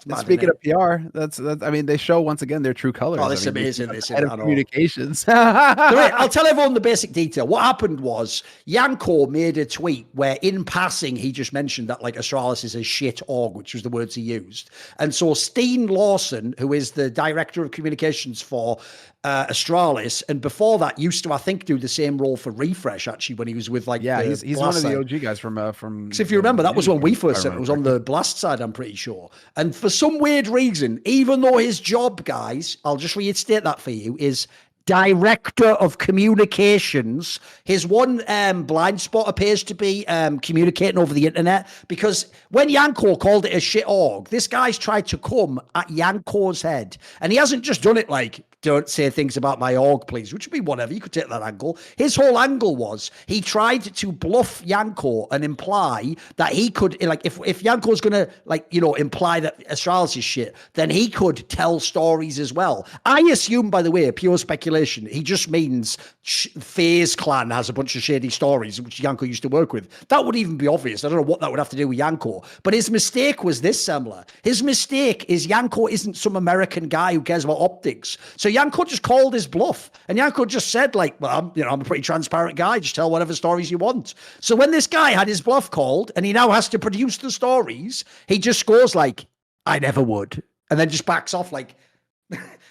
mad, speaking of PR, that's I mean, they show once again their true colors. Oh, this is I mean, amazing. This head is of communications. So wait, I'll tell everyone the basic detail. What happened was Janko made a tweet where, in passing, he just mentioned that like Astralis is a shit org, which was the words he used. And so Steen Lawson, who is the director of communications for Astralis, and before that used to, I think, do the same role for Refresh actually when he was with like he's one of the OG guys from. Because if you remember, that was when we first sent it. It was on the Blast side, I'm pretty sure. And for some weird reason, even though his job, guys, I'll just reinstate that for you, is director of communications. His one blind spot appears to be communicating over the internet, because when Janko called it a shit org, this guy's tried to come at Janko's head, and he hasn't just done it like, don't say things about my org, please, which would be whatever. You could take that angle. His whole angle was he tried to bluff Janko and imply that he could, like, if Janko's going to, like, you know, imply that Astralis is shit, then he could tell stories as well. I assume, by the way, pure speculation, he just means FaZe Clan has a bunch of shady stories, which Janko used to work with. That would even be obvious. I don't know what that would have to do with Janko. But his mistake was this, Semmler. His mistake is Janko isn't some American guy who cares about optics. So Janko just called his bluff, and Janko just said, like, well, I'm a pretty transparent guy. Just tell whatever stories you want. So when this guy had his bluff called, and he now has to produce the stories, he just goes like, I never would, and then just backs off like.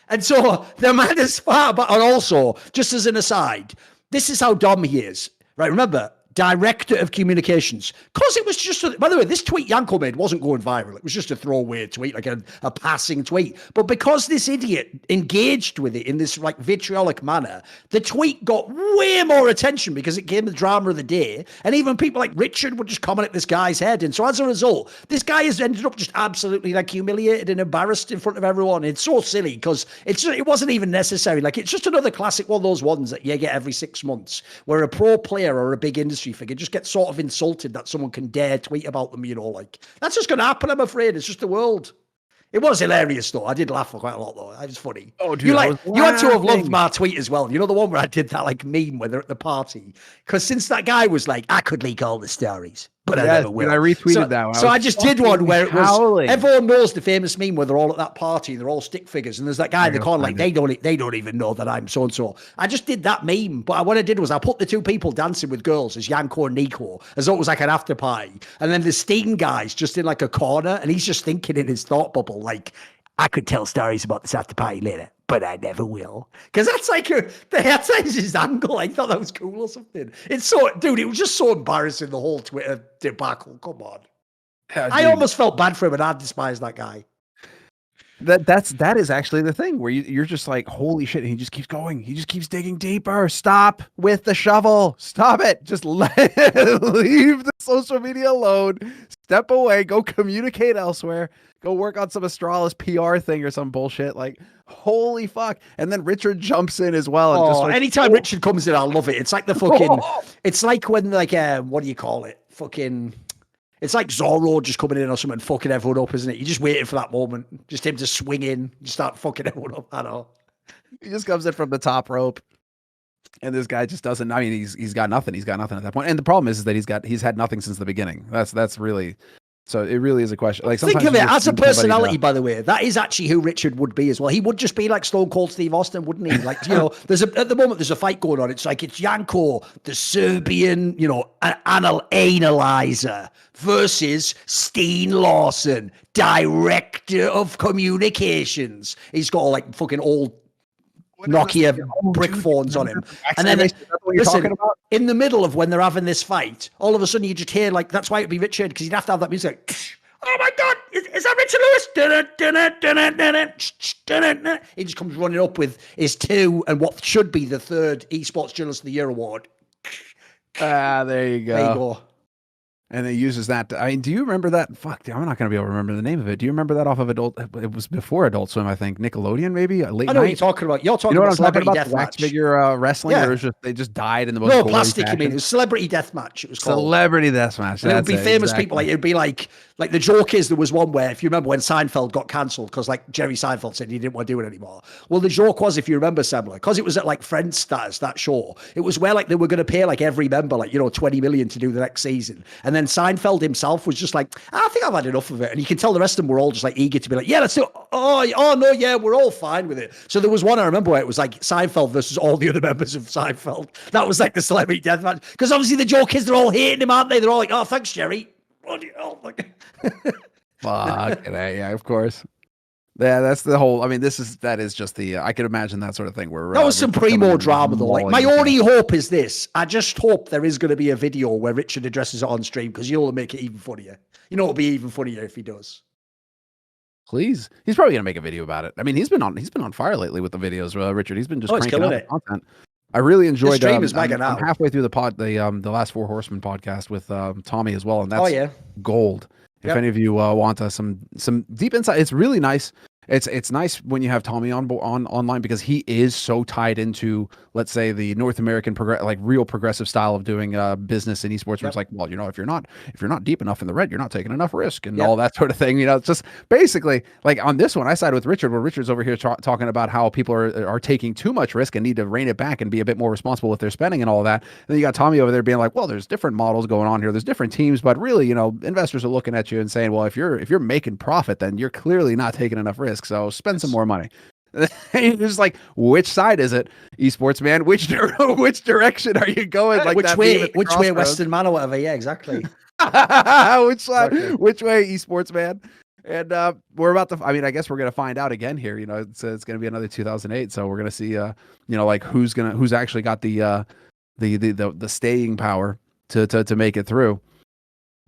And so the maddest part, and also, just as an aside, this is how dumb he is, right? Remember, director of communications, because it was just by the way, this tweet Janko made wasn't going viral. It was just a throwaway tweet, like a passing tweet. But because this idiot engaged with it in this like vitriolic manner, the tweet got way more attention because it became the drama of the day. And even people like Richard would just comment at this guy's head. And so as a result, this guy has ended up just absolutely like humiliated and embarrassed in front of everyone. It's so silly because it wasn't even necessary. Like, it's just another classic one of those ones that you get every 6 months where a pro player or a big industry figure just gets sort of insulted that someone can dare tweet about them, you know, like, that's just going to happen, I'm afraid. It's just the world. It was hilarious, though. I did laugh for quite a lot, though. It was funny. Oh, dude, you had to have loved my tweet as well. You know, the one where I did that, like, meme when they're at the party? Because since that guy was like, I could leak all the stories, but I never will. I retweeted that one. So I just did one where it was, everyone knows the famous meme where they're all at that party, they're all stick figures, and there's that guy in the corner, like, they don't even know that I'm so-and-so. I just did that meme, but what I did was I put the two people dancing with girls as Janko and Nico, as though it was like an after party, and then the Steen guy's just in like a corner, and he's just thinking in his thought bubble, like, I could tell stories about this after party later, but I never will. Because that's like that's his angle. I thought that was cool or something. It's so, dude, it was just so embarrassing, the whole Twitter debacle. Come on. Yeah, I almost felt bad for him, and I despise that guy. That is actually the thing where you're just like, holy shit, and he just keeps going. He just keeps digging deeper. Stop with the shovel. Stop it. Just leave the social media alone. Step away. Go communicate elsewhere. Go work on some Astralis PR thing or some bullshit. Like, holy fuck. And then Richard jumps in as well. And just like, anytime Richard comes in, I love it. It's like the fucking, it's like when, like, what do you call it? Fucking, it's like Zorro just coming in or something, fucking everyone up, isn't it? You're just waiting for that moment. Just him to swing in, just start fucking everyone up. I know. He just comes in from the top rope. And this guy just doesn't, I mean, he's got nothing. He's got nothing at that point. And the problem is that he's had nothing since the beginning. That's really, so it really is a question. Like, think of it as a personality, by the way. That is actually who Richard would be as well. He would just be like Stone Cold Steve Austin, wouldn't he? Like, you know, at the moment there's a fight going on. It's like, it's Janko, the Serbian, you know, analyzer, versus Steen Lawson, director of communications. He's got all like fucking old Nokia brick phones on him. And then listen, in the middle of when they're having this fight, all of a sudden you just hear, like, that's why it'd be Richard, because you'd have to have that music. Like, oh my God, is that Richard Lewis? He just comes running up with his 2 and what should be the 3rd Esports Journalist of the Year award. There you go. There you go. And it uses that. I mean, do you remember that? Fuck, I'm not going to be able to remember the name of it. Do you remember that off of Adult? It was before Adult Swim, I think. Nickelodeon, maybe? Late I know night? what you're talking about. You're talking about Celebrity Deathmatch. Wax figure wrestling? Yeah. Or they just died in the most No, plastic, you mean. It was Celebrity Deathmatch. It was called. Celebrity Deathmatch. And it would be famous people. Like, it would be like the joke is, there was one where, if you remember when Seinfeld got cancelled, because like Jerry Seinfeld said he didn't want to do it anymore. Well, the joke was, if you remember, Semmler, because it was at like Friends status, that show, it was where like they were going to pay like every member, like, you know, 20 million to do the next season. And then then Seinfeld himself was just like, I think I've had enough of it. And you can tell the rest of them were all just like eager to be like, yeah, let's do it. Oh no, yeah, we're all fine with it. So there was one I remember where it was like Seinfeld versus all the other members of Seinfeld. That was like the celebrity death match. Because obviously the joke is they're all hating him, aren't they? They're all like, oh, thanks, Jerry. Bloody hell. Fuck, yeah, of course. Yeah, that's the whole. I mean, that is just the. I could imagine that sort of thing where that was some primo drama though. Like, my only hope is this. I just hope there is going to be a video where Richard addresses it on stream, because you'll make it even funnier. You know, it'll be even funnier if he does. Please, he's probably gonna make a video about it. I mean, he's been on fire lately with the videos. Richard, he's been just cranking out the content. I really enjoyed. Stream is I'm halfway through the Last Four Horsemen podcast with Tommy as well, and that's gold. If any of you want some deep insight, it's really nice. It's nice when you have Tommy on online, because he is so tied into, let's say, the North American real progressive style of doing business in esports. Where it's like, well, if you're not deep enough in the red, you're not taking enough risk and all that sort of thing. It's just basically like on this one, I side with Richard, where Richard's over here talking about how people are taking too much risk and need to rein it back and be a bit more responsible with their spending and all of that. And then you got Tommy over there being like, well, there's different models going on here. There's different teams, but really, investors are looking at you and saying, well, if you're making profit, then you're clearly not taking enough risk. So spend some more money. You're just like, which side is it, esports man? Which direction are you going? Like which way Western Man or whatever? Yeah, exactly. Which side? Exactly. Which way, esports man? And we're about to. I mean, I guess we're gonna find out again here. It's gonna be another 2008. So we're gonna see. Like who's actually got the staying power to make it through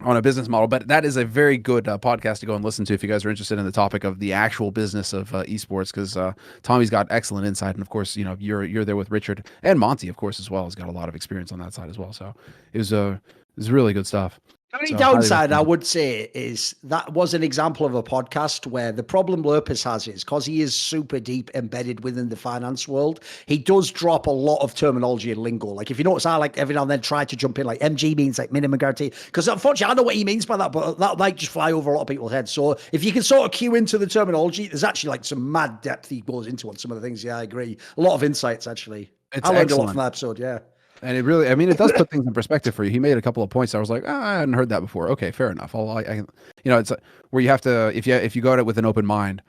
on a business model. But that is a very good podcast to go and listen to if you guys are interested in the topic of the actual business of esports, because Tommy's got excellent insight, and of course, you're there with Richard, and Monty, of course, as well, has got a lot of experience on that side as well. So it was really good stuff. The only downside I would say is that was an example of a podcast where the problem Lurpus has is, because he is super deep embedded within the finance world, he does drop a lot of terminology and lingo. Like, if you notice, I every now and then try to jump in, like MG means like minimum guarantee, because unfortunately I know what he means by that, but that might just fly over a lot of people's heads. So if you can sort of cue into the terminology, there's actually like some mad depth he goes into on some of the things. Yeah, I agree. A lot of insights, actually. I learned a lot from that episode, yeah. And it really, I mean, it does put things in perspective for you. He made a couple of points. I was like, I hadn't heard that before. Okay, fair enough. It's where you have to, if you go at it with an open mind,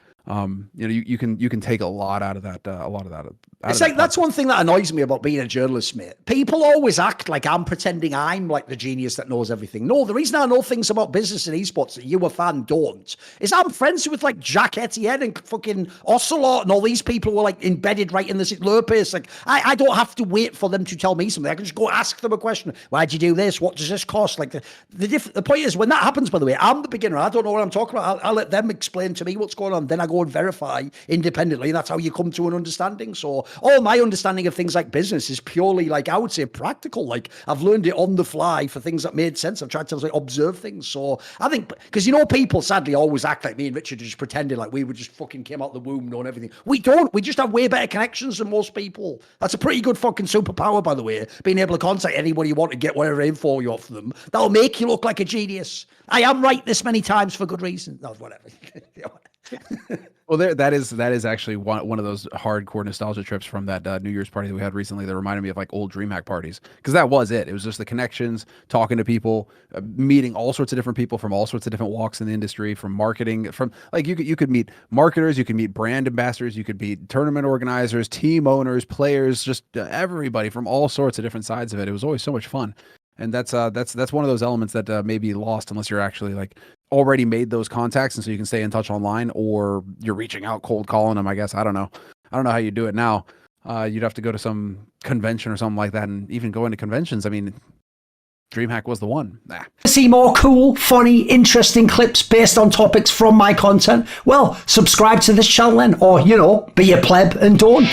you can take a lot out of that. It's like, that's one thing that annoys me about being a journalist, mate. People always act like I'm pretending I'm like the genius that knows everything. No, the reason I know things about business and esports that you, a fan, don't, is I'm friends with like Jack Etienne and fucking Ocelot and all these people who are like embedded right in this Lurpus. Like, I don't have to wait for them to tell me something. I can just go ask them a question. Why'd you do this? What does this cost? Like, the point is, when that happens, by the way, I'm the beginner. I don't know what I'm talking about. I'll let them explain to me what's going on. Then I go and verify independently. And that's how you come to an understanding. So all my understanding of things like business is purely, like, I would say practical. Like, I've learned it on the fly for things that made sense. I've tried to like observe things. So I think, because people sadly always act like me and Richard are just pretending like we would just fucking came out the womb knowing everything. We don't. We just have way better connections than most people. That's a pretty good fucking superpower, by the way. Being able to contact anybody you want to get whatever info you want from them. That'll make you look like a genius. I am right this many times for good reason. No, whatever. Well, that is actually one of those hardcore nostalgia trips from that New Year's party that we had recently that reminded me of like old DreamHack parties, because that was it. It was just the connections, talking to people, meeting all sorts of different people from all sorts of different walks in the industry, from marketing, from like you could meet marketers, you could meet brand ambassadors, you could meet tournament organizers, team owners, players, just everybody from all sorts of different sides of it. It was always so much fun. And that's one of those elements that may be lost unless you're actually like already made those contacts, and so you can stay in touch online, or you're reaching out, cold calling them. I guess I don't know how you do it now. You'd have to go to some convention or something like that, and even go into conventions. I mean, DreamHack was the one. Nah. See more cool, funny, interesting clips based on topics from my content? Well, subscribe to this channel then, or be a pleb and don't.